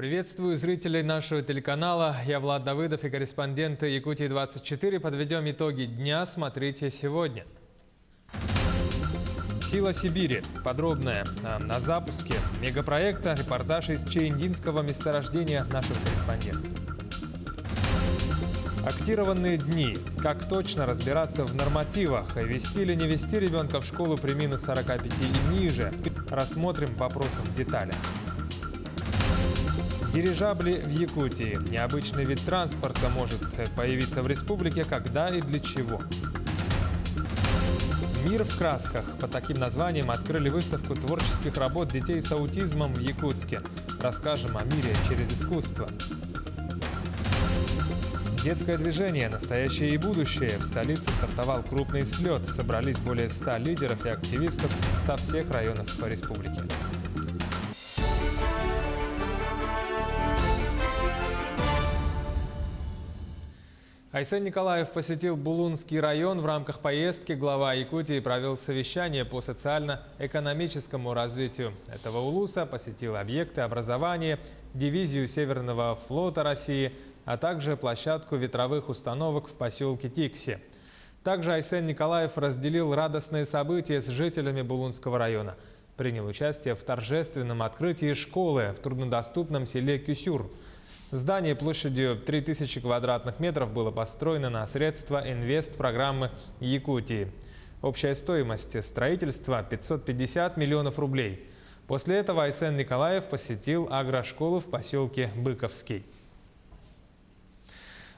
Приветствую зрителей нашего телеканала. Я Влад Давыдов и корреспонденты Якутии-24. Подведем итоги дня. Смотрите сегодня. Сила Сибири. Подробное на запуске мегапроекта. Репортаж из Чаиндинского месторождения нашего корреспондента. Актированные дни. Как точно разбираться в нормативах? Вести или не вести ребенка в школу при минус 45 и ниже? Рассмотрим вопросы в деталях. Дирижабли в Якутии. Необычный вид транспорта может появиться в республике. Когда и для чего? «Мир в красках». Под таким названием открыли выставку творческих работ детей с аутизмом в Якутске. Расскажем о мире через искусство. Детское движение «Настоящее и будущее». В столице стартовал крупный слет. Собрались более 100 лидеров и активистов со всех районов республики. Айсен Николаев посетил Булунский район. В рамках поездки глава Якутии провел совещание по социально-экономическому развитию этого улуса, посетил объекты образования, дивизию Северного флота России, а также площадку ветровых установок в поселке Тикси. Также Айсен Николаев разделил радостные события с жителями Булунского района. Принял участие в торжественном открытии школы в труднодоступном селе Кюсюр. Здание площадью 3000 квадратных метров было построено на средства инвест-программы Якутии. Общая стоимость строительства – 550 миллионов рублей. После этого Айсен Николаев посетил агрошколу в поселке Быковский.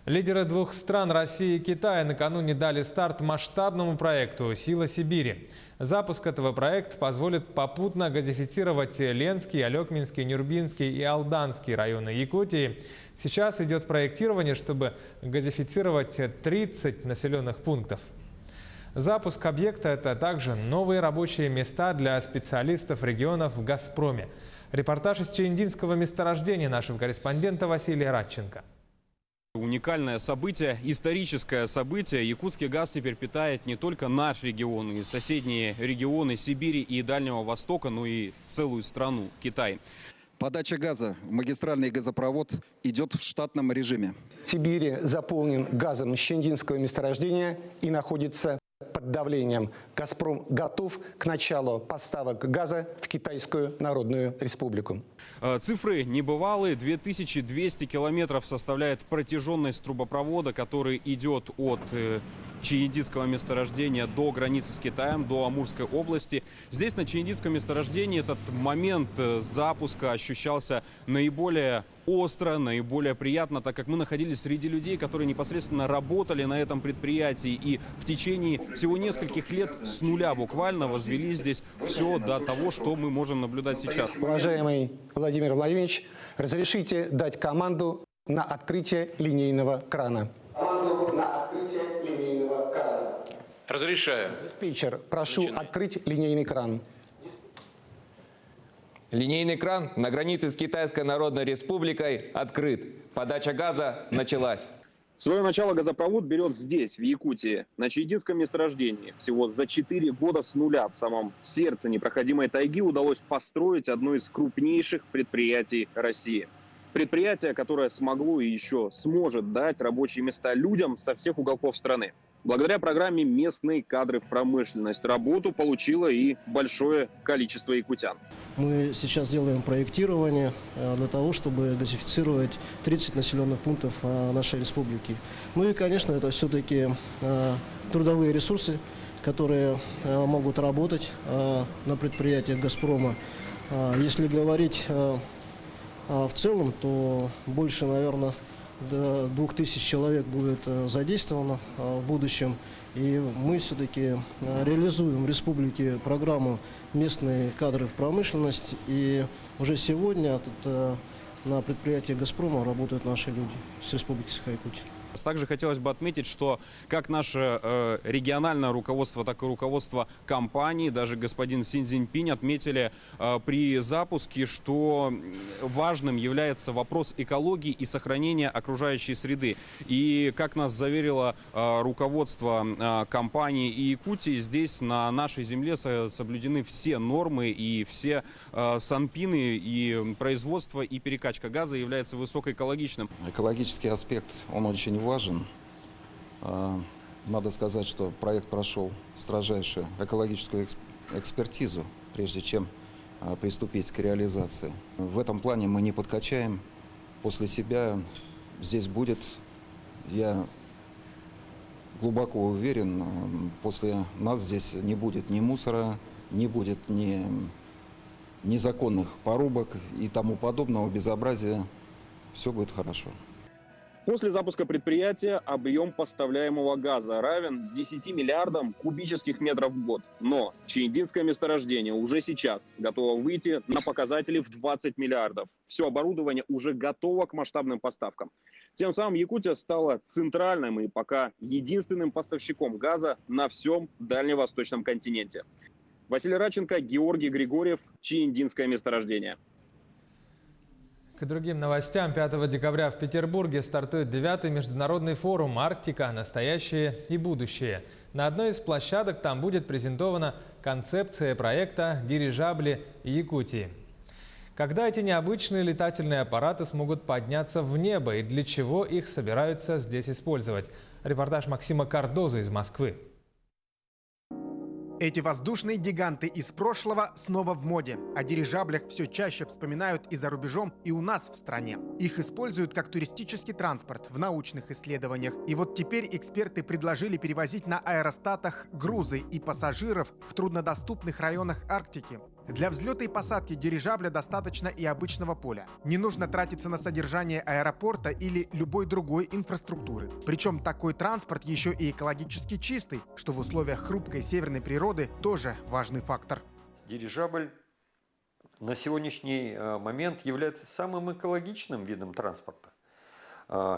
Лидеры двух стран России и Китая накануне дали старт масштабному проекту «Сила Сибири». Запуск этого проекта позволит попутно газифицировать Ленский, Алекминский, Нюрбинский и Алданский районы Якутии. Сейчас идет проектирование, чтобы газифицировать 30 населенных пунктов. Запуск объекта – это также новые рабочие места для специалистов регионов в «Газпроме». Репортаж из Чаиндинского месторождения нашего корреспондента Василия Радченко. Уникальное событие, историческое событие. Якутский газ теперь питает не только наш регион и соседние регионы Сибири и Дальнего Востока, но и целую страну – Китай. Подача газа в магистральный газопровод идет в штатном режиме. Сибирь заполнен газом с Чаиндинского месторождения и находится под давлением. «Газпром» готов к началу поставок газа в Китайскую Народную Республику. Цифры небывалые. 2200 километров составляет протяженность трубопровода, который идет от Чаиндинского месторождения до границы с Китаем, до Амурской области. Здесь, на Чаиндинском месторождении, этот момент запуска ощущался наиболее остро, наиболее приятно, так как мы находились среди людей, которые непосредственно работали на этом предприятии и в течение всего нескольких лет с нуля буквально возвели здесь все до того, что мы можем наблюдать сейчас. Уважаемый Владимир Владимирович, разрешите дать команду на открытие линейного крана. Команду на открытие линейного крана. Разрешаю. Диспетчер, прошу открыть линейный кран. Линейный кран на границе с Китайской Народной Республикой открыт. Подача газа началась. Свое начало газопровод берет здесь, в Якутии, на Чаиндинском месторождении. Всего за 4 года с нуля в самом сердце непроходимой тайги удалось построить одно из крупнейших предприятий России. Предприятие, которое смогло и еще сможет дать рабочие места людям со всех уголков страны. Благодаря программе «Местные кадры в промышленность» работу получило и большое количество якутян. Мы сейчас делаем проектирование для того, чтобы газифицировать 30 населенных пунктов нашей республики. Ну и, конечно, это все-таки трудовые ресурсы, которые могут работать на предприятиях «Газпрома». Если говорить в целом, то больше, наверное, до 2000 человек будет задействовано в будущем. И мы все-таки реализуем в республике программу «Местные кадры в промышленность». И уже сегодня тут, на предприятии «Газпрома» работают наши люди с республики Саха-Якутия. Также хотелось бы отметить, что как наше региональное руководство, так и руководство компании, даже господин Си Цзиньпинь отметили при запуске, что важным является вопрос экологии и сохранения окружающей среды. И как нас заверило руководство компании и Якутии, здесь на нашей земле соблюдены все нормы и все санпины, и производство и перекачка газа является высокоэкологичным. Экологический аспект, он очень важен. Надо сказать, что проект прошел строжайшую экологическую экспертизу, прежде чем приступить к реализации. В этом плане мы не подкачаем. После себя здесь будет, я глубоко уверен, после нас здесь не будет ни мусора, не будет ни незаконных порубок и тому подобного безобразия. Все будет хорошо. После запуска предприятия объем поставляемого газа равен 10 миллиардам кубических метров в год. Но Чаендинское месторождение уже сейчас готово выйти на показатели в 20 миллиардов. Все оборудование уже готово к масштабным поставкам. Тем самым Якутия стала центральным и пока единственным поставщиком газа на всем дальневосточном континенте. Василий Радченко, Георгий Григорьев, Чаендинское месторождение. К другим новостям. 5 декабря в Петербурге стартует 9-й международный форум «Арктика. Настоящее и будущее». На одной из площадок там будет презентована концепция проекта «Дирижабли Якутии». Когда эти необычные летательные аппараты смогут подняться в небо и для чего их собираются здесь использовать? Репортаж Максима Кардоза из Москвы. Эти воздушные гиганты из прошлого снова в моде. О дирижаблях все чаще вспоминают и за рубежом, и у нас в стране. Их используют как туристический транспорт в научных исследованиях. И вот теперь эксперты предложили перевозить на аэростатах грузы и пассажиров в труднодоступных районах Арктики. Для взлета и посадки дирижабля достаточно и обычного поля. Не нужно тратиться на содержание аэропорта или любой другой инфраструктуры. Причем такой транспорт еще и экологически чистый, что в условиях хрупкой северной природы тоже важный фактор. Дирижабль на сегодняшний момент является самым экологичным видом транспорта.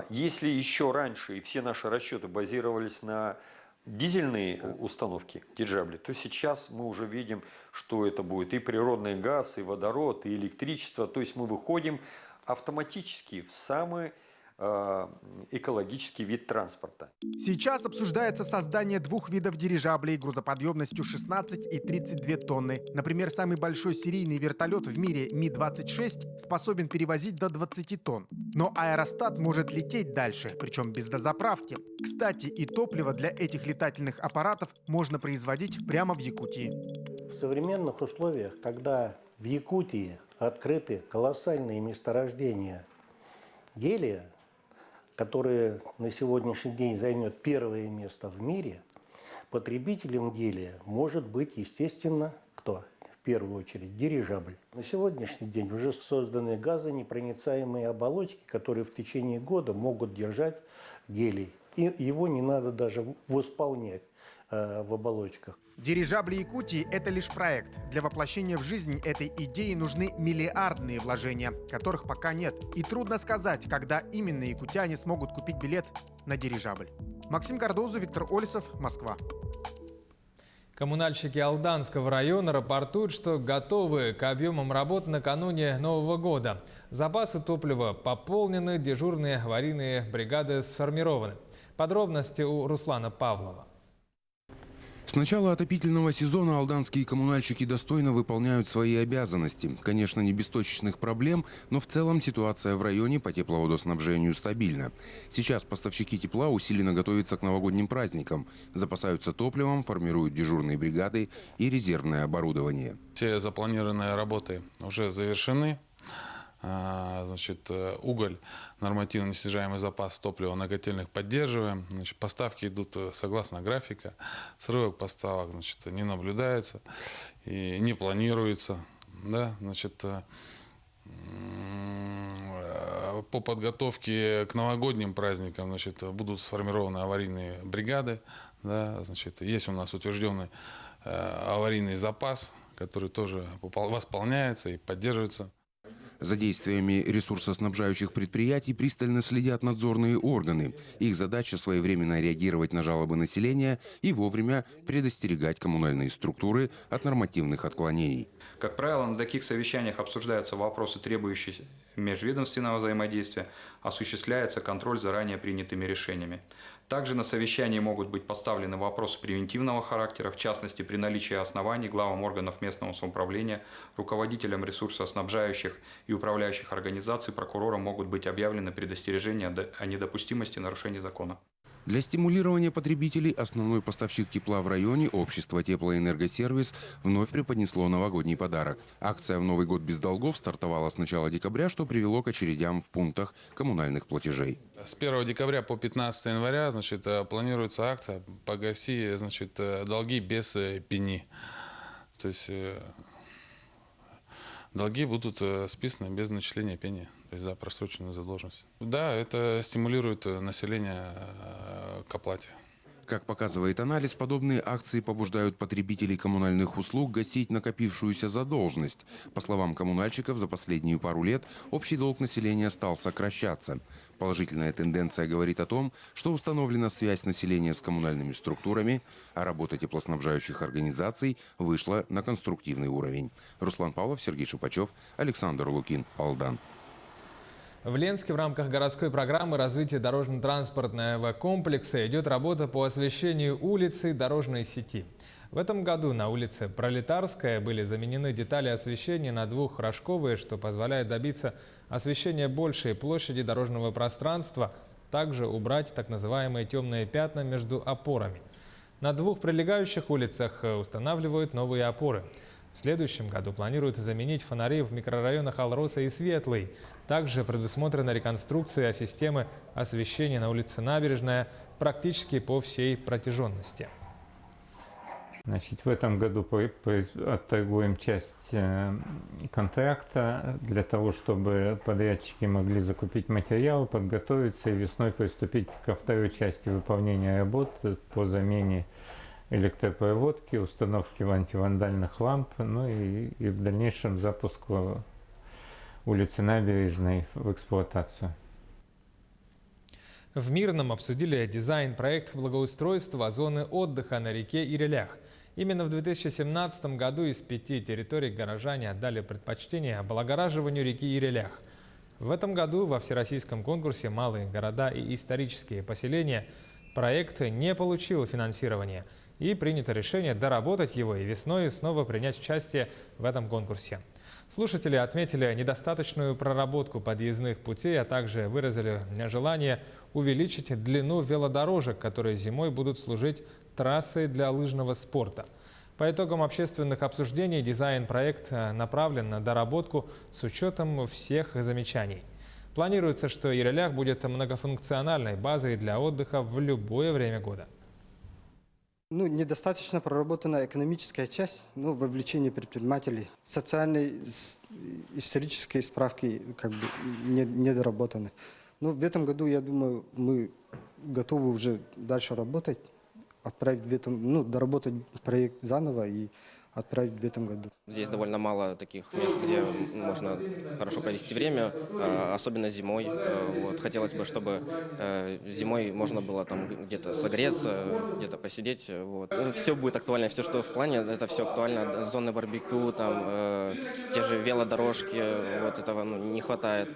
Если еще раньше и все наши расчеты базировались на дизельные установки дирижабли, то сейчас мы уже видим, что это будет и природный газ, и водород, и электричество. То есть мы выходим автоматически в самый экологический вид транспорта. Сейчас обсуждается создание двух видов дирижаблей грузоподъемностью 16 и 32 тонны. Например, самый большой серийный вертолет в мире Ми-26 способен перевозить до 20 тонн. Но аэростат может лететь дальше, причем без дозаправки. Кстати, и топливо для этих летательных аппаратов можно производить прямо в Якутии. В современных условиях, когда в Якутии открыты колоссальные месторождения гелия, которые на сегодняшний день займет первое место в мире, потребителем гелия может быть, естественно, кто? В первую очередь дирижабль. На сегодняшний день уже созданы газонепроницаемые оболочки, которые в течение года могут держать гелий. И его не надо даже восполнять в оболочках. Дирижабли Якутии – это лишь проект. Для воплощения в жизнь этой идеи нужны миллиардные вложения, которых пока нет. И трудно сказать, когда именно якутяне смогут купить билет на дирижабль. Максим Кардозу, Виктор Олесов, Москва. Коммунальщики Алданского района рапортуют, что готовы к объемам работ накануне Нового года. Запасы топлива пополнены, дежурные аварийные бригады сформированы. Подробности у Руслана Павлова. С начала отопительного сезона алданские коммунальщики достойно выполняют свои обязанности. Конечно, не без точечных проблем, но в целом ситуация в районе по тепловодоснабжению стабильна. Сейчас поставщики тепла усиленно готовятся к новогодним праздникам, запасаются топливом, формируют дежурные бригады и резервное оборудование. Все запланированные работы уже завершены. Значит, уголь, нормативно неснижаемый запас топлива на котельных поддерживаем. Значит, поставки идут согласно графика. Срывок поставок, значит, не наблюдается и не планируется. Да? Значит, по подготовке к новогодним праздникам, значит, будут сформированы аварийные бригады. Да? Значит, есть у нас утвержденный аварийный запас, который тоже восполняется и поддерживается. За действиями ресурсоснабжающих предприятий пристально следят надзорные органы. Их задача – своевременно реагировать на жалобы населения и вовремя предостерегать коммунальные структуры от нормативных отклонений. Как правило, на таких совещаниях обсуждаются вопросы, требующие межведомственного взаимодействия, осуществляется контроль заранее принятыми решениями. Также на совещании могут быть поставлены вопросы превентивного характера, в частности, при наличии оснований главам органов местного самоуправления, руководителям ресурсоснабжающих и управляющих организаций, прокурорам могут быть объявлены предостережения о недопустимости нарушений закона. Для стимулирования потребителей основной поставщик тепла в районе, общество «Теплоэнергосервис», вновь преподнесло новогодний подарок. Акция «В Новый год без долгов» стартовала с начала декабря, что привело к очередям в пунктах коммунальных платежей. С 1 декабря по 15 января планируется акция «Погаси долги без пени». То есть долги будут списаны без начисления пени, то есть за просроченную задолженность. Да, это стимулирует население к оплате. Как показывает анализ, подобные акции побуждают потребителей коммунальных услуг гасить накопившуюся задолженность. По словам коммунальщиков, за последние пару лет общий долг населения стал сокращаться. Положительная тенденция говорит о том, что установлена связь населения с коммунальными структурами, а работа теплоснабжающих организаций вышла на конструктивный уровень. Руслан Павлов, Сергей Шупачев, Александр Лукин, Алдан. В Ленске в рамках городской программы развития дорожно-транспортного комплекса идет работа по освещению улиц и дорожной сети. В этом году на улице Пролетарская были заменены детали освещения на двух рожковые, что позволяет добиться освещения большей площади дорожного пространства, также убрать так называемые темные пятна между опорами. На двух прилегающих улицах устанавливают новые опоры. В следующем году планируют заменить фонари в микрорайонах Алроса и Светлый. Также предусмотрена реконструкция системы освещения на улице Набережная практически по всей протяженности. В этом году отторгуем часть контракта для того, чтобы подрядчики могли закупить материалы, подготовиться и весной приступить ко второй части выполнения работ по замене электропроводки, установке антивандальных ламп, и в дальнейшем запуску улицы Набережной в эксплуатацию. В Мирном обсудили дизайн-проект благоустройства зоны отдыха на реке Ирелях. Именно в 2017 году из 5 территорий горожане отдали предпочтение облагораживанию реки Ирелях. В этом году во всероссийском конкурсе «Малые города и исторические поселения» проект не получил финансирования. И принято решение доработать его и весной снова принять участие в этом конкурсе. Слушатели отметили недостаточную проработку подъездных путей, а также выразили желание увеличить длину велодорожек, которые зимой будут служить трассой для лыжного спорта. По итогам общественных обсуждений дизайн-проект направлен на доработку с учетом всех замечаний. Планируется, что Ирелях будет многофункциональной базой для отдыха в любое время года. Недостаточно проработана экономическая часть, вовлечение предпринимателей. Социальные, исторические справки недоработаны. В этом году, я думаю, мы готовы уже дальше работать, доработать проект заново и отправить в этом году. Здесь довольно мало таких мест, где можно хорошо провести время, особенно зимой. Хотелось бы, чтобы зимой можно было там где-то согреться, где-то посидеть. Все будет актуально, все, что в плане, это все актуально. Зоны барбекю, те же велодорожки, этого не хватает.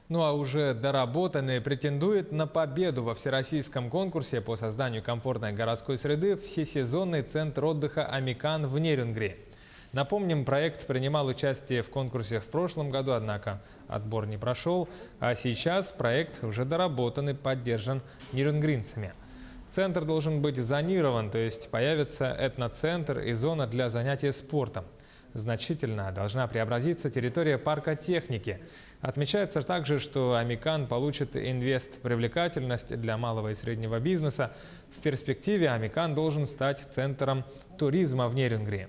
А уже доработанные претендует на победу во всероссийском конкурсе по созданию комфортной городской среды всесезонный центр отдыха «Амикан» в Нерюнгри. Напомним, проект принимал участие в конкурсе в прошлом году, однако отбор не прошел, а сейчас проект уже доработан и поддержан нерюнгринцами. Центр должен быть зонирован, то есть появится этноцентр и зона для занятия спортом. Значительно должна преобразиться территория парка техники. Отмечается также, что «Амикан» получит инвест-привлекательность для малого и среднего бизнеса. В перспективе «Амикан» должен стать центром туризма в Нерюнгри.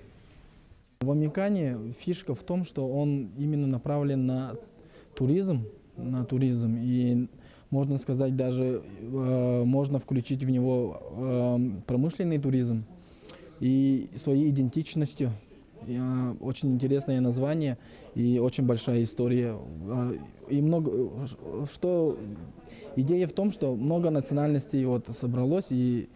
В «Амикане» фишка в том, что он именно направлен на туризм. И можно сказать, даже можно включить в него промышленный туризм и своей идентичностью. Очень интересное название и очень большая история. И идея в том, что много национальностей собралось, и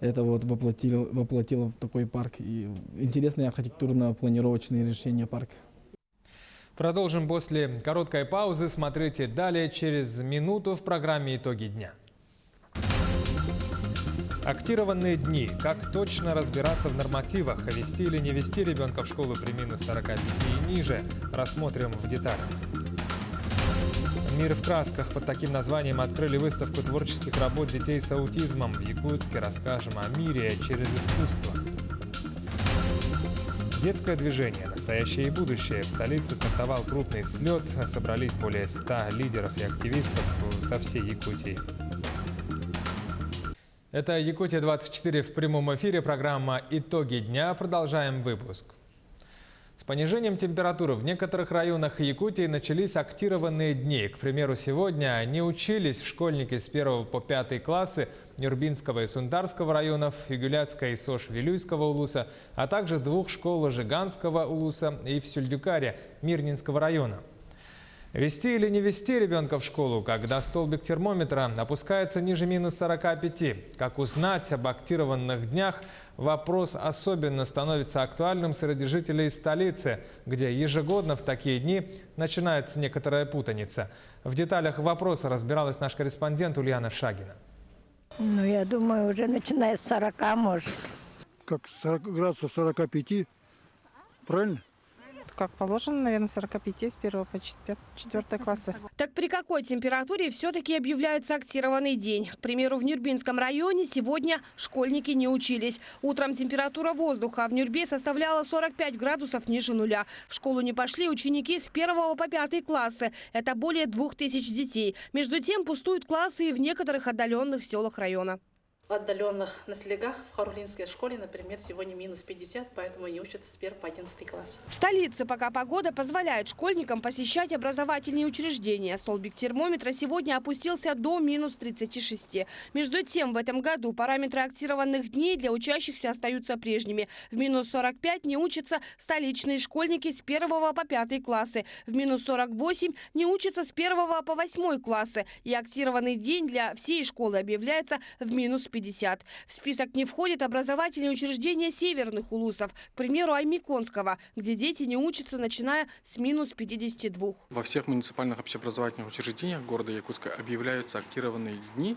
это воплотило в такой парк. И интересные архитектурно-планировочные решения парка. Продолжим после короткой паузы. Смотрите далее через минуту в программе «Итоги дня». Актированные дни. Как точно разбираться в нормативах? Вести или не вести ребенка в школу при минус 45 и ниже? Рассмотрим в деталях. «Мир в красках». Под таким названием открыли выставку творческих работ детей с аутизмом. В Якутске расскажем о мире через искусство. Детское движение «Настоящее и будущее». В столице стартовал крупный слет. Собрались более 100 лидеров и активистов со всей Якутии. Это «Якутия-24» в прямом эфире. Программа «Итоги дня». Продолжаем выпуск. С понижением температуры в некоторых районах Якутии начались актированные дни. К примеру, сегодня не учились школьники с 1 по 5 классы Нюрбинского и Сундарского районов, Югуляцкого и Сош-Вилюйского улуса, а также 2 школ Жиганского улуса и в Сюльдюкаре Мирнинского района. Вести или не вести ребенка в школу, когда столбик термометра опускается ниже минус 45? Как узнать об актированных днях? Вопрос особенно становится актуальным среди жителей столицы, где ежегодно в такие дни начинается некоторая путаница. В деталях вопроса разбиралась наш корреспондент Ульяна Шагина. Я думаю, уже начиная с 40, может. Как 40 градусов 45, правильно? Как положено, наверное, 45 с 1 по 4 класса. Так при какой температуре все-таки объявляется актированный день? К примеру, в Нюрбинском районе сегодня школьники не учились. Утром температура воздуха в Нюрбе составляла 45 градусов ниже нуля. В школу не пошли ученики с 1 по 5 классы. Это более 2000 детей. Между тем пустуют классы и в некоторых отдаленных селах района. В отдаленных наслегах в Харулинской школе, например, сегодня минус 50, поэтому они учатся с 1 по 11 класс. В столице пока погода позволяет школьникам посещать образовательные учреждения. Столбик термометра сегодня опустился до минус 36. Между тем, в этом году параметры актированных дней для учащихся остаются прежними. В минус 45 не учатся столичные школьники с 1 по 5 классы. В минус 48 не учатся с 1 по 8 классы. И актированный день для всей школы объявляется в минус 50. В список не входит образовательные учреждения северных улусов, к примеру, Аймиконского, где дети не учатся, начиная с минус 52. Во всех муниципальных общеобразовательных учреждениях города Якутска объявляются актированные дни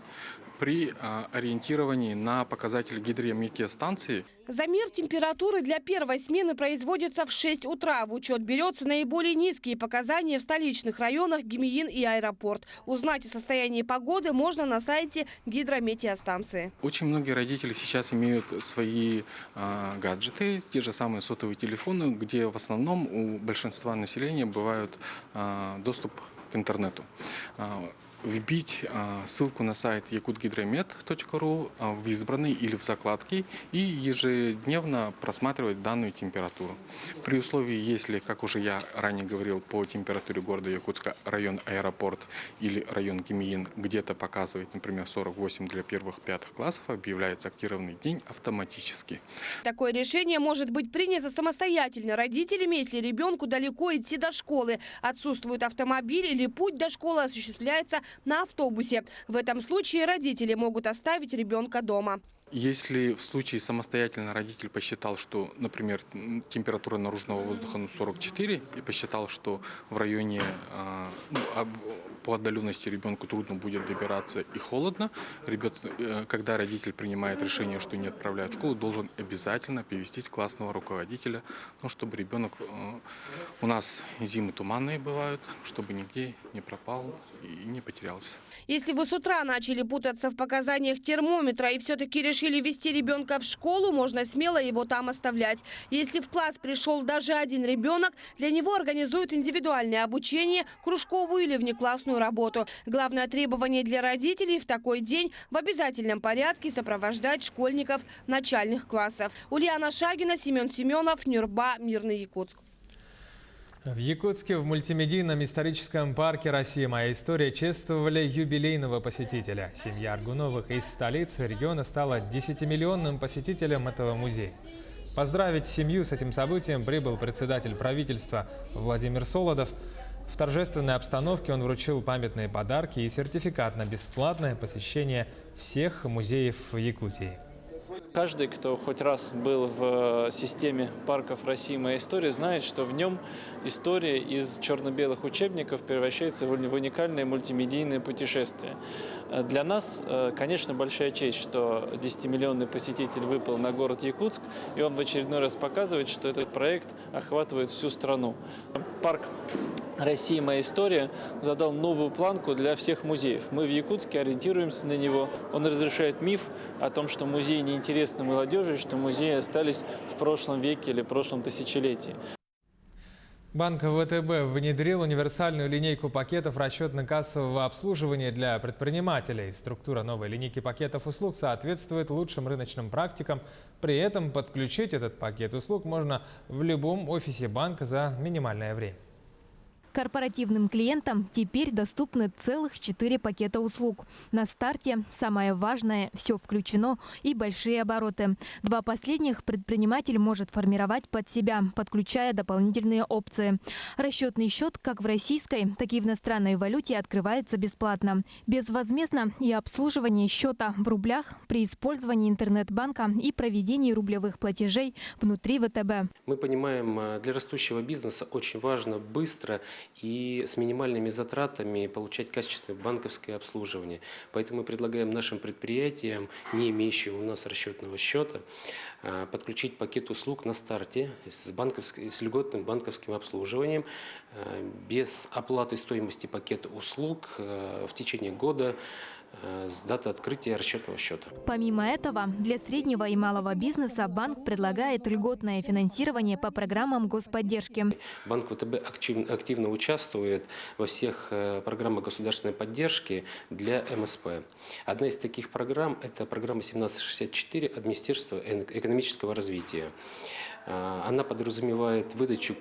при ориентировании на показатель гидрометеостанции. Замер температуры для первой смены производится в 6 утра. В учет берется наиболее низкие показания в столичных районах Гемиин и Аэропорт. Узнать о состоянии погоды можно на сайте гидрометеостанции. Очень многие родители сейчас имеют свои гаджеты, те же самые сотовые телефоны, где в основном у большинства населения бывает доступ к интернету. Вбить ссылку на сайт yakutgidromet.ru в избранный или в закладки и ежедневно просматривать данную температуру. При условии, если, как уже я ранее говорил, по температуре города Якутска район Аэропорт или район Гемиин где-то показывает, например, 48 для 1-5 классов, объявляется актированный день автоматически. Такое решение может быть принято самостоятельно родителями, если ребенку далеко идти до школы, отсутствует автомобиль или путь до школы осуществляется на автобусе. В этом случае родители могут оставить ребенка дома. Если в случае самостоятельно родитель посчитал, что, например, температура наружного воздуха 44 и посчитал, что в районе по отдаленности ребенку трудно будет добираться и холодно, когда родитель принимает решение, что не отправляет в школу, должен обязательно привести классного руководителя, чтобы ребенок, у нас зимы туманные бывают, чтобы нигде не пропал и не потерялся. Если вы с утра начали путаться в показаниях термометра и все-таки решили вести ребенка в школу, можно смело его там оставлять. Если в класс пришел даже один ребенок, для него организуют индивидуальное обучение, кружковую или внеклассную работу. Главное требование для родителей в такой день в обязательном порядке сопровождать школьников начальных классов. Ульяна Шагина, Семен Семенов, Нюрба, Мирный Якутск. В Якутске в мультимедийном историческом парке «Россия. Моя история» чествовали юбилейного посетителя. Семья Аргуновых из столицы региона стала 10-миллионным посетителем этого музея. Поздравить семью с этим событием прибыл председатель правительства Владимир Солодов. В торжественной обстановке он вручил памятные подарки и сертификат на бесплатное посещение всех музеев в Якутии. Каждый, кто хоть раз был в системе парков России «Моя история», знает, что в нем история из черно-белых учебников превращается в уникальное мультимедийное путешествие. Для нас, конечно, большая честь, что 10-миллионный посетитель выпал на город Якутск, и он в очередной раз показывает, что этот проект охватывает всю страну. Парк Россия «Моя история» задал новую планку для всех музеев. Мы в Якутске ориентируемся на него. Он разрешает миф о том, что музеи неинтересны молодежи, что музеи остались в прошлом веке или прошлом тысячелетии. Банк ВТБ внедрил универсальную линейку пакетов расчетно-кассового обслуживания для предпринимателей. Структура новой линейки пакетов услуг соответствует лучшим рыночным практикам. При этом подключить этот пакет услуг можно в любом офисе банка за минимальное время. Корпоративным клиентам теперь доступны целых 4 пакета услуг. На старте самое важное – все включено и большие обороты. 2 последних предприниматель может формировать под себя, подключая дополнительные опции. Расчетный счет как в российской, так и в иностранной валюте открывается бесплатно. Безвозмездно и обслуживание счета в рублях при использовании интернет-банка и проведении рублевых платежей внутри ВТБ. Мы понимаем, для растущего бизнеса очень важно быстро и с минимальными затратами получать качественное банковское обслуживание. Поэтому мы предлагаем нашим предприятиям, не имеющим у нас расчетного счета, подключить пакет услуг на старте с льготным банковским обслуживанием, без оплаты стоимости пакета услуг в течение года с даты открытия расчетного счета. Помимо этого, для среднего и малого бизнеса банк предлагает льготное финансирование по программам господдержки. Банк ВТБ активно участвует во всех программах государственной поддержки для МСП. Одна из таких программ – это программа 1764 от Министерства экономического развития. Она подразумевает выдачу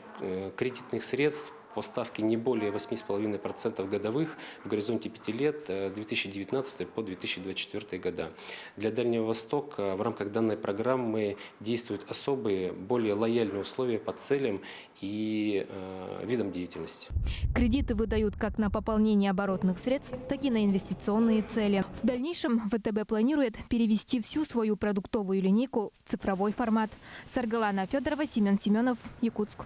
кредитных средств по ставке не более 8,5% годовых в горизонте 5 лет 2019 по 2024 года. Для Дальнего Востока в рамках данной программы действуют особые, более лояльные условия по целям и видам деятельности. Кредиты выдают как на пополнение оборотных средств, так и на инвестиционные цели. В дальнейшем ВТБ планирует перевести всю свою продуктовую линейку в цифровой формат. Саргалана Федорова, Семен Семенов, Якутск.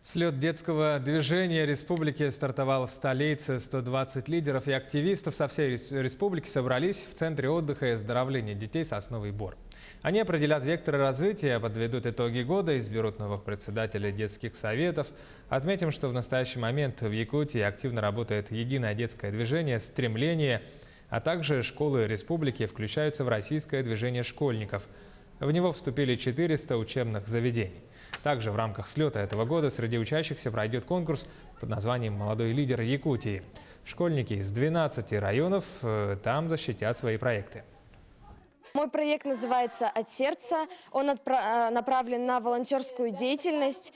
Слет детского движения республики стартовал в столице. 120 лидеров и активистов со всей республики собрались в Центре отдыха и оздоровления детей «Сосновый Бор». Они определят векторы развития, подведут итоги года, изберут новых председателей детских советов. Отметим, что в настоящий момент в Якутии активно работает единое детское движение «Стремление», а также школы республики включаются в российское движение школьников. В него вступили 400 учебных заведений. Также в рамках слета этого года среди учащихся пройдет конкурс под названием «Молодой лидер Якутии». Школьники из 12 районов там защитят свои проекты. Мой проект называется «От сердца». Он направлен на волонтерскую деятельность,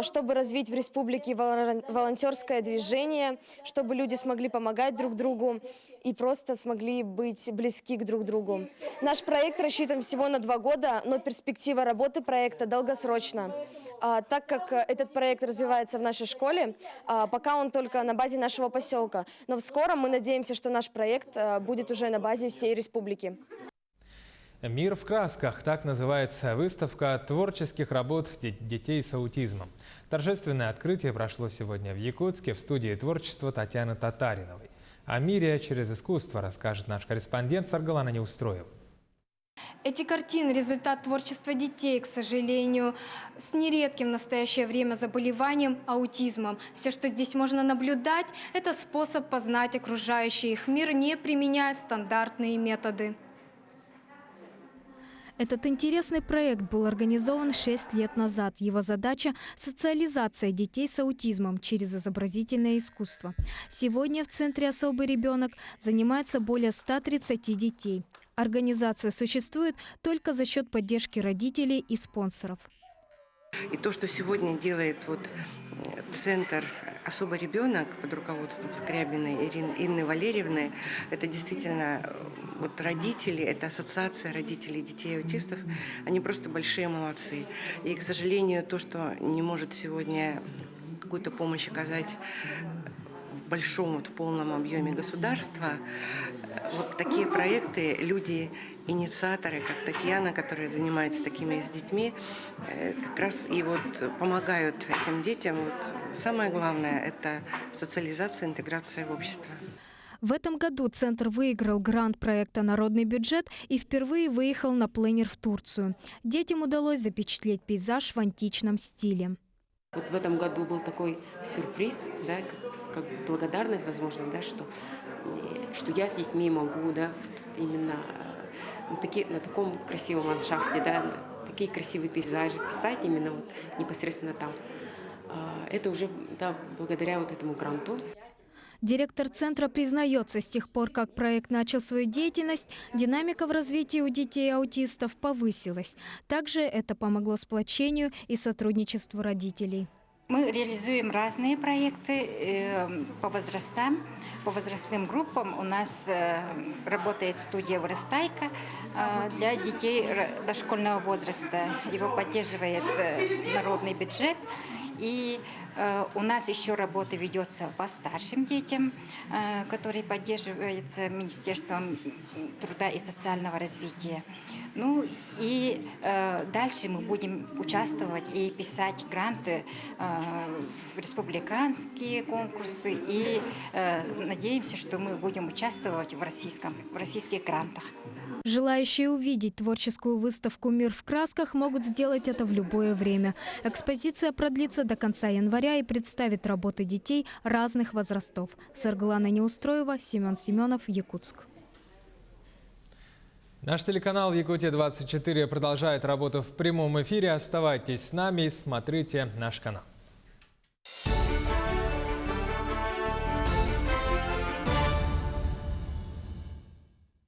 чтобы развить в республике волонтерское движение, чтобы люди смогли помогать друг другу и просто смогли быть близки к друг другу. Наш проект рассчитан всего на 2 года, но перспектива работы проекта долгосрочна. Так как этот проект развивается в нашей школе, пока он только на базе нашего поселка. Но в скором мы надеемся, что наш проект будет уже на базе всей республики. «Мир в красках» – так называется выставка творческих работ детей с аутизмом. Торжественное открытие прошло сегодня в Якутске в студии творчества Татьяны Татариновой. О мире через искусство расскажет наш корреспондент Саргалана Неустроева. Эти картины – результат творчества детей, к сожалению, с нередким в настоящее время заболеванием аутизмом. Все, что здесь можно наблюдать – это способ познать окружающий их мир, не применяя стандартные методы. Этот интересный проект был организован 6 лет назад. Его задача – социализация детей с аутизмом через изобразительное искусство. Сегодня в Центре «Особый ребенок» занимается более 130 детей. Организация существует только за счет поддержки родителей и спонсоров. И то, что сегодня делает Центр «Особый ребенок» под руководством Скрябиной Инны Валерьевны, это действительно вот родители, это ассоциация родителей детей аутистов, они просто большие молодцы. И, к сожалению, то, что не может сегодня какую-то помощь оказать в большом, вот, в полном объеме государства, вот такие проекты, люди, инициаторы, как Татьяна, которая занимается такими с детьми, как раз и вот помогают этим детям. Вот самое главное – это социализация, интеграция в общество. В этом году Центр выиграл грант проекта «Народный бюджет» и впервые выехал на пленер в Турцию. Детям удалось запечатлеть пейзаж в античном стиле. Вот в этом году был такой сюрприз, да, как благодарность, возможно, да, что я с детьми могу, да, именно на таком красивом ландшафте, да, такие красивые пейзажи писать именно вот непосредственно там. Это уже, да, благодаря вот этому гранту. Директор центра признается, с тех пор, как проект начал свою деятельность, динамика в развитии у детей-аутистов повысилась. Также это помогло сплочению и сотрудничеству родителей. Мы реализуем разные проекты по возрастам, по возрастным группам. У нас работает студия «Вырастайка» для детей дошкольного возраста. Его поддерживает народный бюджет. И у нас еще работа ведется по старшим детям, которые поддерживаются Министерством труда и социального развития. Ну и дальше мы будем участвовать и писать гранты в республиканские конкурсы. И надеемся, что мы будем участвовать в российских грантах. Желающие увидеть творческую выставку «Мир в красках» могут сделать это в любое время. Экспозиция продлится до конца января и представит работы детей разных возрастов. Сарглана Неустроева, Семен Семенов, Якутск. Наш телеканал «Якутия-24» продолжает работу в прямом эфире. Оставайтесь с нами и смотрите наш канал.